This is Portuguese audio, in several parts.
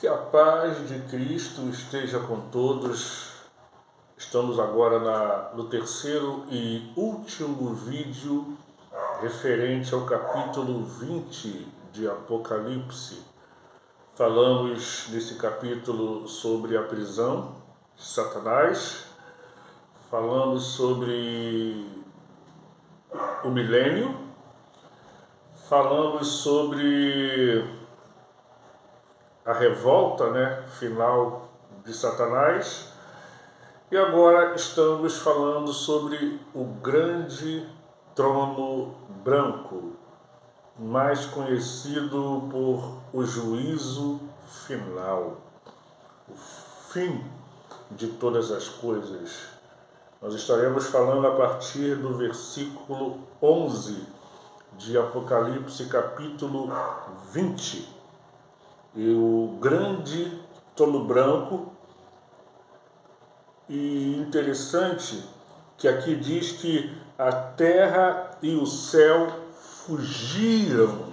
Que a paz de Cristo esteja com todos. Estamos agora no terceiro e último vídeo referente ao capítulo 20 de Apocalipse. Falamos nesse capítulo sobre a prisão de Satanás, falamos sobre o milênio, falamos sobre a revolta, final de Satanás, e agora estamos falando sobre o grande trono branco, mais conhecido por o juízo final, o fim de todas as coisas. Nós estaremos falando a partir do versículo 11 de Apocalipse, capítulo 20. E o grande trono branco, e interessante que aqui diz que a terra e o céu fugiram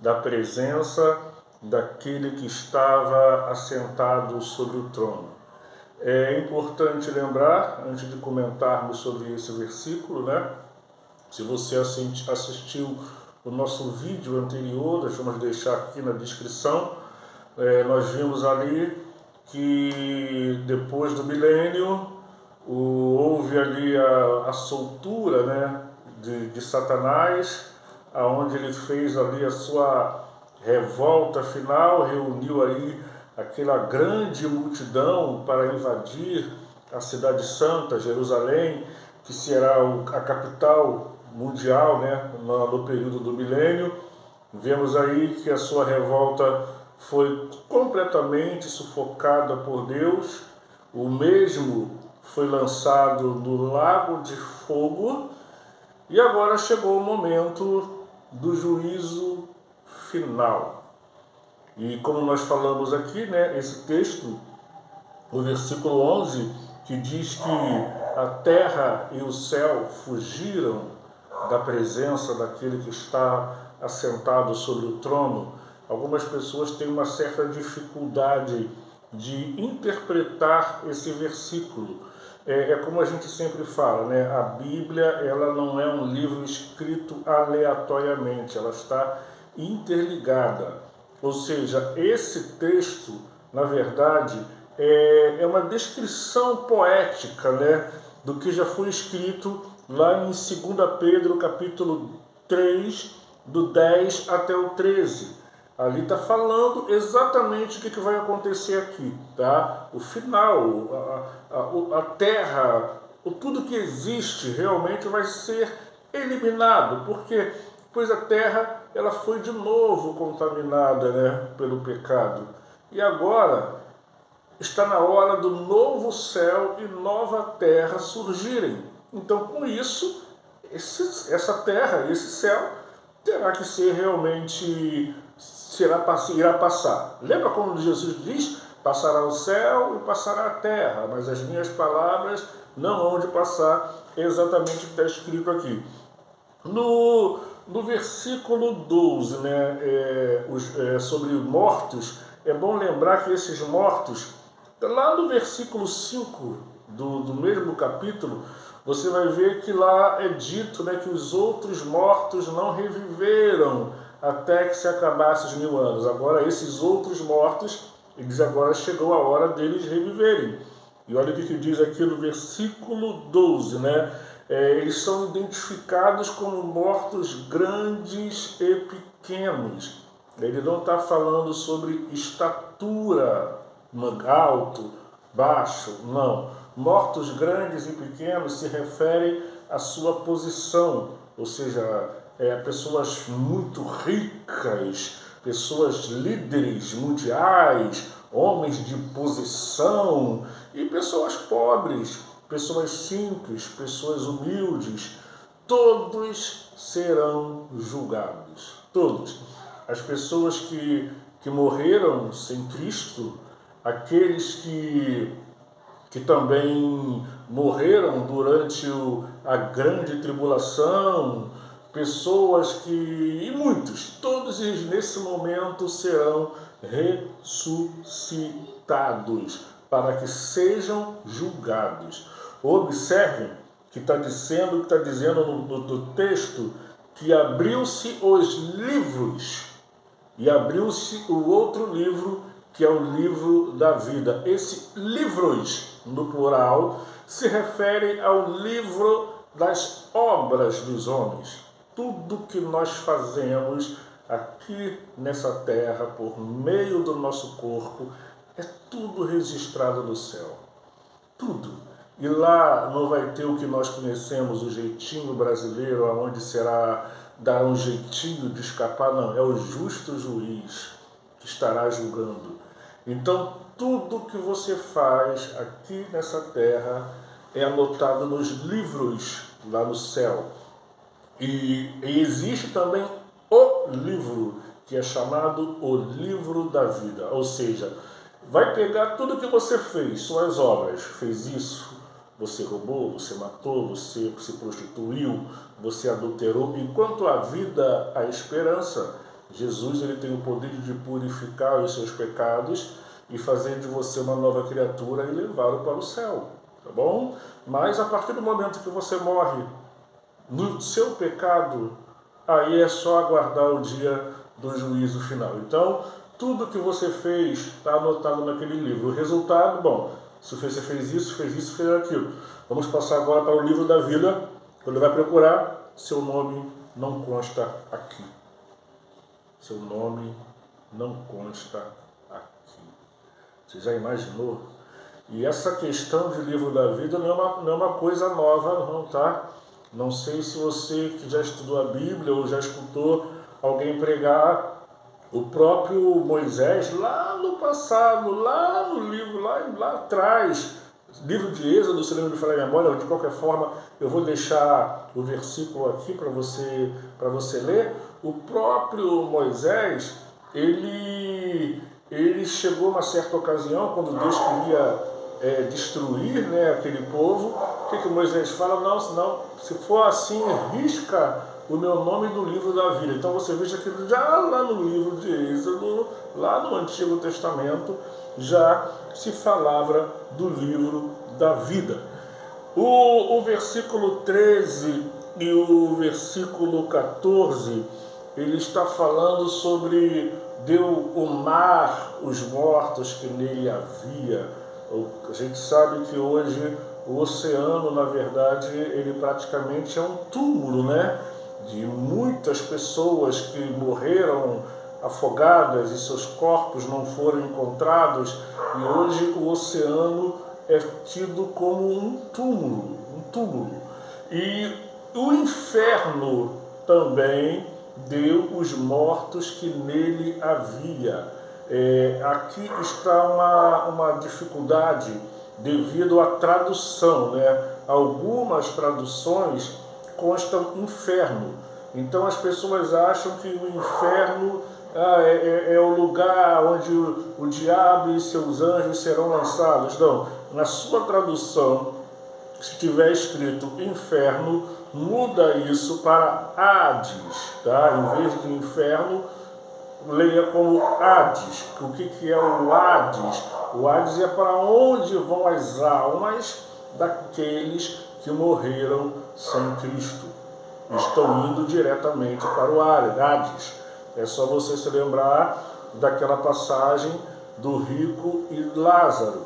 da presença daquele que estava assentado sobre o trono. É importante lembrar, antes de comentarmos sobre esse versículo, se você assistiu o nosso vídeo anterior, nós vamos deixar aqui na descrição, nós vimos ali que depois do milênio houve ali a soltura de Satanás, aonde ele fez ali a sua revolta final, reuniu aí aquela grande multidão para invadir a cidade santa, Jerusalém, que será a capital mundial, no período do milênio. Vemos aí que a sua revolta foi completamente sufocada por Deus. O mesmo foi lançado no lago de fogo, e agora chegou o momento do juízo final. E como nós falamos aqui, esse texto, o versículo 11, que diz que a terra e o céu fugiram da presença daquele que está assentado sobre o trono. Algumas pessoas têm uma certa dificuldade de interpretar esse versículo. É como a gente sempre fala, a Bíblia ela não é um livro escrito aleatoriamente, ela está interligada. Ou seja, esse texto, na verdade, é uma descrição poética, do que já foi escrito lá em 2 Pedro, capítulo 3, do 10 até o 13. Ali está falando exatamente o que vai acontecer aqui, tá? O final, a terra, tudo que existe realmente vai ser eliminado, porque pois a terra ela foi de novo contaminada, pelo pecado. E agora está na hora do novo céu e nova terra surgirem. Então, com isso, essa terra, esse céu, terá que ser realmente, irá passar. Lembra como Jesus diz? Passará o céu e passará a terra, mas as minhas palavras não hão de passar. É exatamente o que está escrito aqui. No versículo 12, sobre mortos, é bom lembrar que esses mortos, lá no versículo 5 do mesmo capítulo, você vai ver que lá é dito que os outros mortos não reviveram até que se acabasse os 1000 anos. Agora esses outros mortos, eles agora chegou a hora deles reviverem. E olha o que diz aqui no versículo 12, eles são identificados como mortos grandes e pequenos. Ele não está falando sobre estatura, alto, baixo, não. Mortos grandes e pequenos se referem à sua posição, ou seja, pessoas muito ricas, pessoas líderes mundiais, homens de posição, e pessoas pobres, pessoas simples, pessoas humildes. Todos serão julgados, todos. As pessoas que morreram sem Cristo, aqueles que também morreram durante a grande tribulação, pessoas e muitos, todos eles nesse momento serão ressuscitados, para que sejam julgados. Observem que está dizendo no texto, que abriu-se os livros, e abriu-se o outro livro, que é o livro da vida. Esse livros, no plural, se refere ao livro das obras dos homens. Tudo que nós fazemos aqui nessa terra, por meio do nosso corpo, é tudo registrado no céu. Tudo. E lá não vai ter o que nós conhecemos, o jeitinho brasileiro, aonde será dar um jeitinho de escapar, não. É o justo juiz que estará julgando. Então, tudo que você faz aqui nessa terra é anotado nos livros lá no céu. E existe também o livro, que é chamado o livro da vida. Ou seja, vai pegar tudo que você fez, suas obras. Fez isso, você roubou, você matou, você se prostituiu, você adulterou. Enquanto há vida, há esperança. Jesus, ele tem o poder de purificar os seus pecados e fazer de você uma nova criatura e levá-lo para o céu. Tá bom? Mas a partir do momento que você morre no seu pecado, aí é só aguardar o dia do juízo final. Então, tudo que você fez está anotado naquele livro. O resultado, bom, se você fez isso, fez aquilo. Vamos passar agora para o livro da vida. Quando ele vai procurar, seu nome não consta aqui. Seu nome não consta aqui. Você já imaginou? E essa questão de livro da vida não é uma coisa nova, não, tá? Não sei se você que já estudou a Bíblia ou já escutou alguém pregar, o próprio Moisés, lá no passado, lá no livro, lá atrás, livro de Êxodo, se lembra de falar em memória, de qualquer forma, eu vou deixar o versículo aqui para você ler. O próprio Moisés, ele chegou a uma certa ocasião, quando Deus queria destruir, né, aquele povo. O que Moisés fala? Não, se for assim, risca o meu nome do livro da vida. Então você veja que já lá no livro de Êxodo, lá no Antigo Testamento, já se falava do livro da vida. O versículo 13 e o versículo 14, ele está falando sobre deu o mar os mortos que nele havia. A gente sabe que hoje o oceano, na verdade, ele praticamente é um túmulo, né? De muitas pessoas que morreram afogadas e seus corpos não foram encontrados. E hoje o oceano é tido como um túmulo. E o inferno também deu os mortos que nele havia. Aqui está uma dificuldade devido à tradução, né? Algumas traduções constam inferno. Então as pessoas acham que o inferno é o lugar onde o diabo e seus anjos serão lançados. Não, na sua tradução, se tiver escrito inferno, muda isso para Hades, tá? Em vez de inferno, leia como Hades. O que é o Hades? O Hades é para onde vão as almas daqueles que morreram sem Cristo. Estão indo diretamente para o Hades. É só você se lembrar daquela passagem do rico e Lázaro.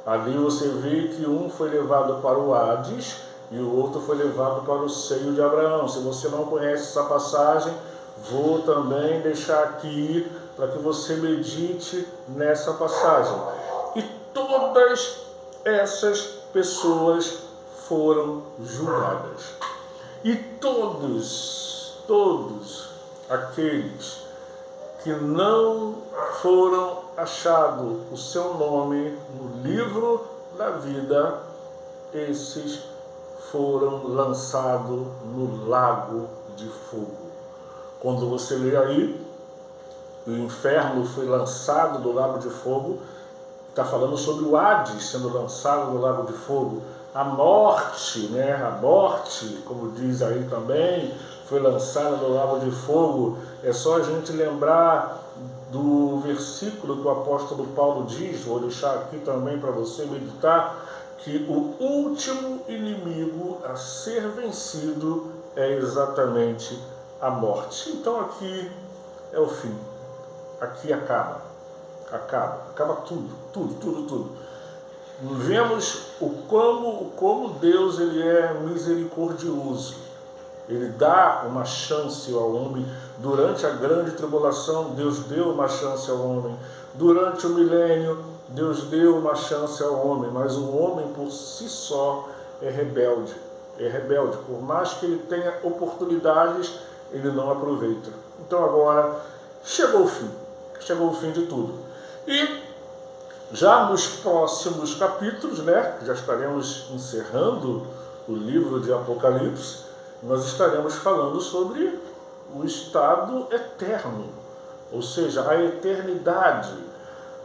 Ali você vê que um foi levado para o Hades e o outro foi levado para o seio de Abraão. Se você não conhece essa passagem, vou também deixar aqui para que você medite nessa passagem. E todas essas pessoas foram julgadas. E todos aqueles que não foram achados o seu nome no livro da vida, esses foram lançados no lago de fogo. Quando você lê aí, o inferno foi lançado do lago de fogo, está falando sobre o Hades sendo lançado no lago de fogo. A morte, né? A morte, como diz aí também, foi lançada no lago de fogo. É só a gente lembrar do versículo que o apóstolo Paulo diz, vou deixar aqui também para você meditar, que o último inimigo a ser vencido é exatamente a morte. Então aqui é o fim. Aqui acaba tudo. Vemos como Deus ele é misericordioso. Ele dá uma chance ao homem. Durante a grande tribulação, Deus deu uma chance ao homem. Durante o milênio, Deus deu uma chance ao homem. Mas o homem por si só é rebelde. Por mais que ele tenha oportunidades, ele não aproveita. Então agora chegou o fim de tudo. E já nos próximos capítulos, já estaremos encerrando o livro de Apocalipse, nós estaremos falando sobre o estado eterno, ou seja, a eternidade.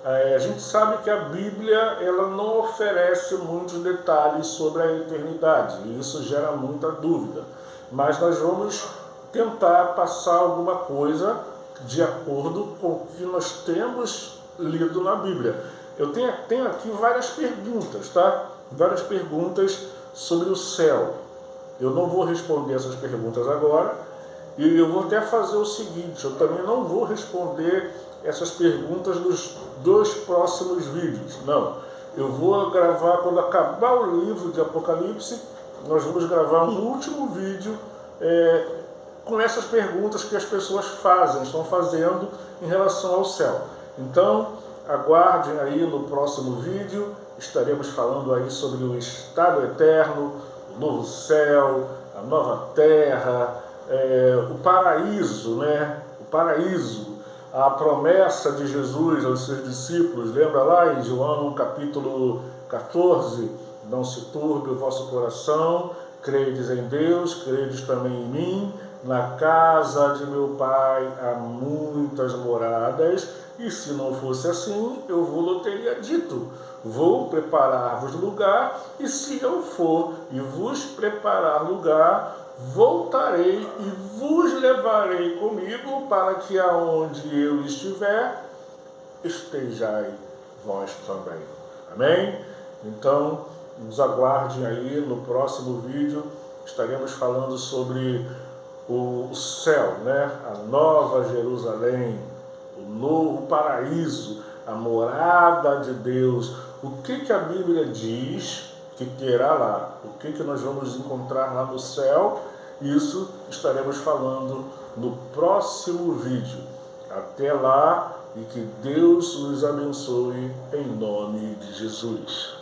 A gente sabe que a Bíblia ela não oferece muitos detalhes sobre a eternidade, e isso gera muita dúvida. Mas nós vamos tentar passar alguma coisa de acordo com o que nós temos lido na Bíblia. Eu tenho aqui várias perguntas, tá? Várias perguntas sobre o céu. Eu não vou responder essas perguntas agora, e eu vou até fazer o seguinte, eu também não vou responder essas perguntas nos 2 próximos vídeos. Não, eu vou gravar, quando acabar o livro de Apocalipse, nós vamos gravar um último vídeo com essas perguntas que as pessoas estão fazendo em relação ao céu. Então, aguardem aí no próximo vídeo, estaremos falando aí sobre o estado eterno, o novo céu, a nova terra, o paraíso, O paraíso, a promessa de Jesus aos seus discípulos, lembra lá em João capítulo 14, não se turbe o vosso coração, credes em Deus, credes também em mim, na casa de meu Pai há muitas moradas, e se não fosse assim, eu vou teria dito, vou preparar-vos lugar, e se eu for e vos preparar lugar, voltarei e vos levarei comigo, para que aonde eu estiver, estejai vós também. Amém? Então, nos aguardem aí no próximo vídeo, estaremos falando sobre o céu, a nova Jerusalém, o novo paraíso, a morada de Deus. O que a Bíblia diz que terá lá? O que nós vamos encontrar lá no céu? Isso estaremos falando no próximo vídeo. Até lá e que Deus os abençoe em nome de Jesus.